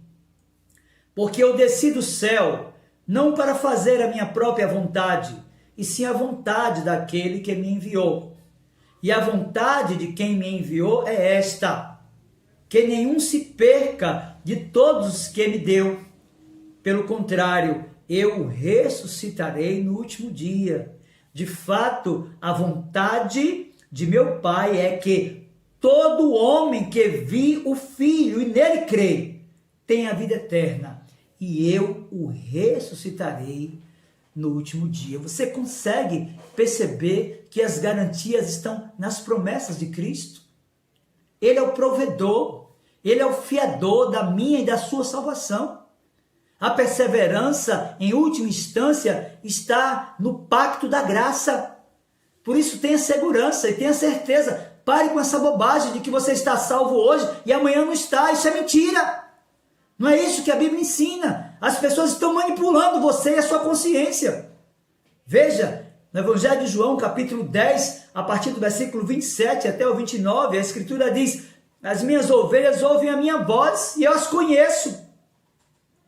porque eu desci do céu, não para fazer a minha própria vontade, e sim a vontade daquele que me enviou. E a vontade de quem me enviou é esta: que nenhum se perca de todos os que me deu. Pelo contrário, eu o ressuscitarei no último dia. De fato, a vontade de meu Pai é que todo homem que vi o Filho e nele crê, tenha a vida eterna, e eu o ressuscitarei no último dia. Você consegue perceber que as garantias estão nas promessas de Cristo? Ele é o provedor, ele é o fiador da minha e da sua salvação. A perseverança, em última instância, está no pacto da graça. Por isso tenha segurança e tenha certeza. Pare com essa bobagem de que você está salvo hoje e amanhã não está. Isso é mentira. Não é isso que a Bíblia ensina. As pessoas estão manipulando você e a sua consciência. Veja, no Evangelho de João, capítulo 10, a partir do versículo 27 até o 29, a Escritura diz: as minhas ovelhas ouvem a minha voz e eu as conheço.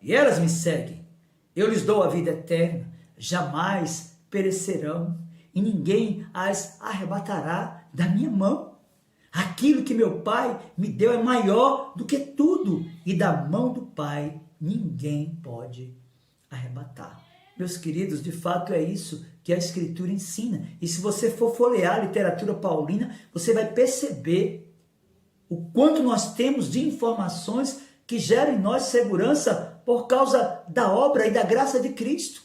E elas me seguem. Eu lhes dou a vida eterna, jamais perecerão, e ninguém as arrebatará da minha mão. Aquilo que meu Pai me deu é maior do que tudo, e da mão do Pai ninguém pode arrebatar. Meus queridos, de fato é isso que a Escritura ensina. E se você for folhear a literatura paulina, você vai perceber o quanto nós temos de informações que geram em nós segurança por causa da obra e da graça de Cristo.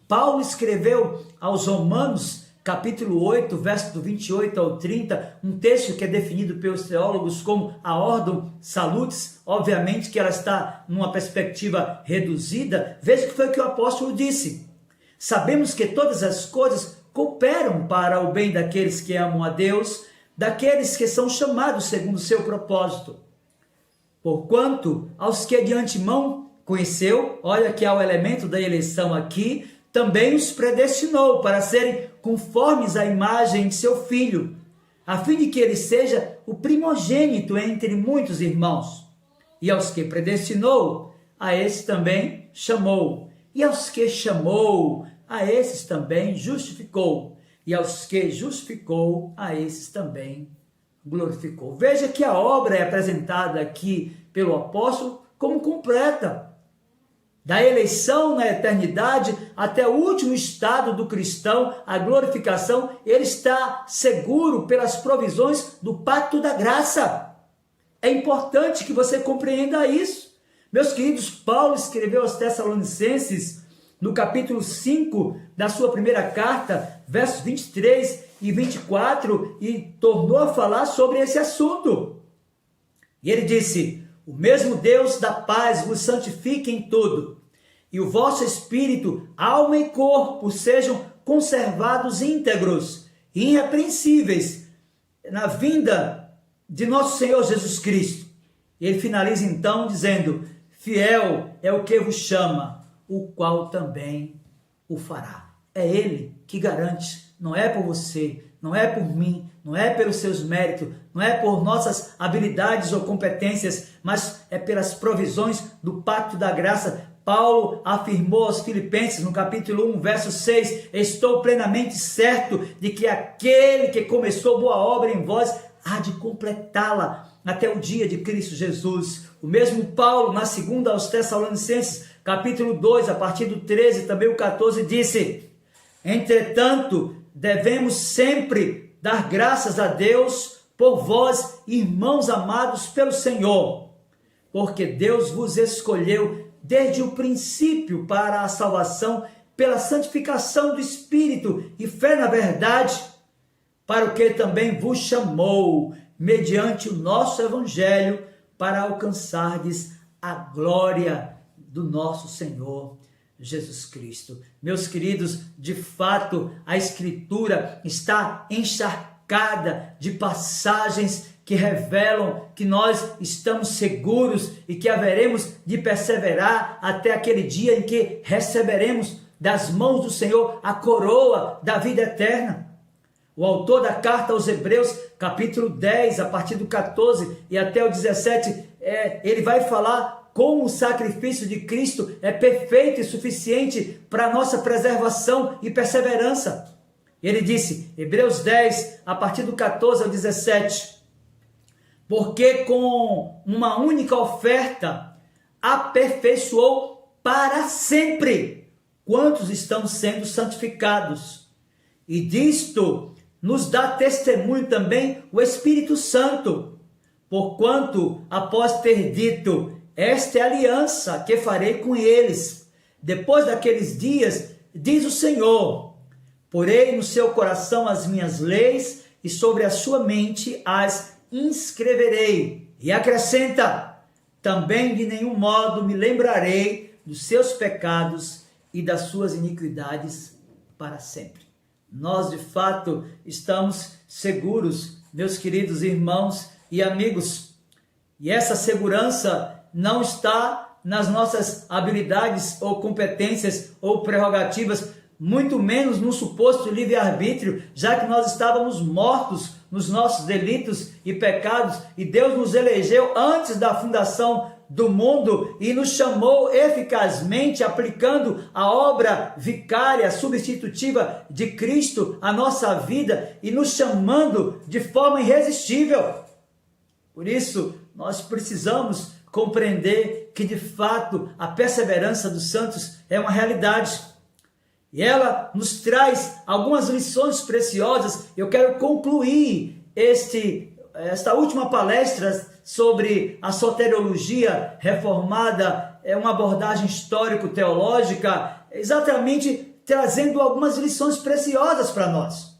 Paulo escreveu aos Romanos, capítulo 8, verso do 28 ao 30, um texto que é definido pelos teólogos como a Ordem Salutis, obviamente que ela está numa perspectiva reduzida. Veja o que foi que o apóstolo disse: sabemos que todas as coisas cooperam para o bem daqueles que amam a Deus, daqueles que são chamados segundo o seu propósito. Porquanto aos que de antemão conheceu, olha que há o elemento da eleição aqui, também os predestinou para serem conformes à imagem de seu Filho, a fim de que ele seja o primogênito entre muitos irmãos. E aos que predestinou, a esses também chamou. E aos que chamou, a esses também justificou. E aos que justificou, a esses também glorificou. Veja que a obra é apresentada aqui pelo apóstolo como completa. Da eleição na eternidade até o último estado do cristão, a glorificação, ele está seguro pelas provisões do pacto da graça. É importante que você compreenda isso. Meus queridos, Paulo escreveu aos Tessalonicenses, no capítulo 5 da sua primeira carta, versos 23 e 24, e tornou a falar sobre esse assunto. E ele disse: o mesmo Deus da paz vos santifique em tudo, e o vosso espírito, alma e corpo sejam conservados íntegros e irrepreensíveis na vinda de nosso Senhor Jesus Cristo. E ele finaliza então dizendo: fiel é o que vos chama, o qual também o fará. É Ele que garante, não é por você, não é por mim, não é pelos seus méritos, não é por nossas habilidades ou competências, mas é pelas provisões do pacto da graça. Paulo afirmou aos Filipenses, no capítulo 1, verso 6, estou plenamente certo de que aquele que começou boa obra em vós há de completá-la até o dia de Cristo Jesus. O mesmo Paulo, na segunda aos Tessalonicenses, capítulo 2, a partir do 13, também o 14, disse: entretanto, devemos sempre dar graças a Deus por vós, irmãos amados pelo Senhor, porque Deus vos escolheu desde o princípio para a salvação, pela santificação do Espírito e fé na verdade, para o que também vos chamou, mediante o nosso Evangelho, para alcançardes a glória do nosso Senhor Jesus Cristo. Meus queridos, de fato, a Escritura está encharcada de passagens que revelam que nós estamos seguros e que haveremos de perseverar até aquele dia em que receberemos das mãos do Senhor a coroa da vida eterna. O autor da carta aos Hebreus, capítulo 10, a partir do 14 e até o 17, ele vai falar como o sacrifício de Cristo é perfeito e suficiente para a nossa preservação e perseverança. Ele disse, Hebreus 10, a partir do 14 ao 17, porque com uma única oferta aperfeiçoou para sempre quantos estão sendo santificados. E disto nos dá testemunho também o Espírito Santo, porquanto, após ter dito, esta é a aliança que farei com eles, depois daqueles dias, diz o Senhor, porei no seu coração as minhas leis e sobre a sua mente as inscreverei. E acrescenta, também de nenhum modo me lembrarei dos seus pecados e das suas iniquidades para sempre. Nós, de fato, estamos seguros, meus queridos irmãos e amigos, e essa segurança não está nas nossas habilidades ou competências ou prerrogativas, muito menos no suposto livre-arbítrio, já que nós estávamos mortos nos nossos delitos e pecados, e Deus nos elegeu antes da fundação do mundo e nos chamou eficazmente, aplicando a obra vicária, substitutiva de Cristo à nossa vida e nos chamando de forma irresistível. Por isso, nós precisamos compreender que, de fato, a perseverança dos santos é uma realidade. E ela nos traz algumas lições preciosas. Eu quero concluir esta última palestra sobre a soteriologia reformada, uma abordagem histórico-teológica, exatamente trazendo algumas lições preciosas para nós.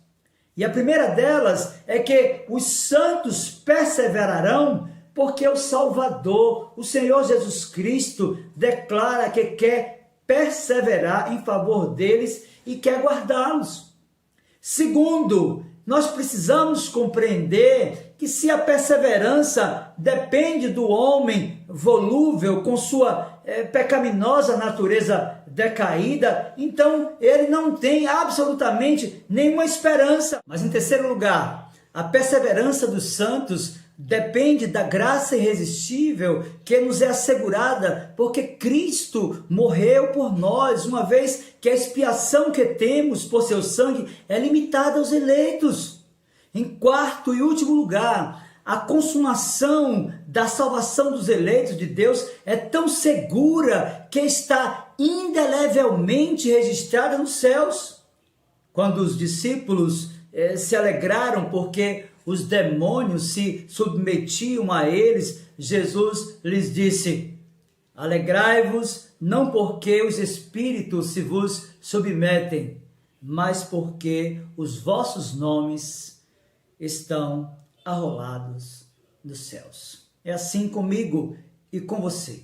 E a primeira delas é que os santos perseverarão porque o Salvador, o Senhor Jesus Cristo, declara que quer perseverar em favor deles e quer guardá-los. Segundo, nós precisamos compreender que se a perseverança depende do homem volúvel com sua pecaminosa natureza decaída, então ele não tem absolutamente nenhuma esperança. Mas em terceiro lugar, a perseverança dos santos depende da graça irresistível que nos é assegurada, porque Cristo morreu por nós, uma vez que a expiação que temos por seu sangue é limitada aos eleitos. Em quarto e último lugar, a consumação da salvação dos eleitos de Deus é tão segura que está indelevelmente registrada nos céus. Quando os discípulos se alegraram porque os demônios se submetiam a eles, Jesus lhes disse: alegrai-vos, não porque os espíritos se vos submetem, mas porque os vossos nomes estão arrolados nos céus. É assim comigo e com você.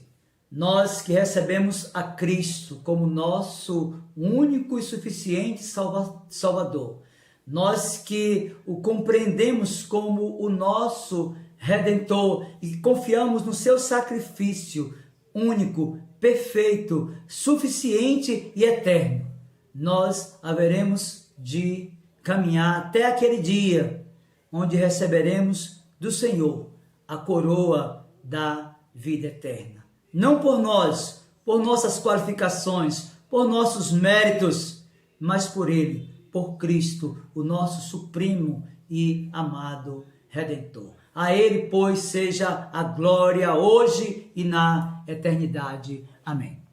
Nós que recebemos a Cristo como nosso único e suficiente Salvador, nós que o compreendemos como o nosso Redentor e confiamos no seu sacrifício único, perfeito, suficiente e eterno, nós haveremos de caminhar até aquele dia onde receberemos do Senhor a coroa da vida eterna. Não por nós, por nossas qualificações, por nossos méritos, mas por Ele, por Cristo, o nosso supremo e amado Redentor. A Ele, pois, seja a glória hoje e na eternidade. Amém.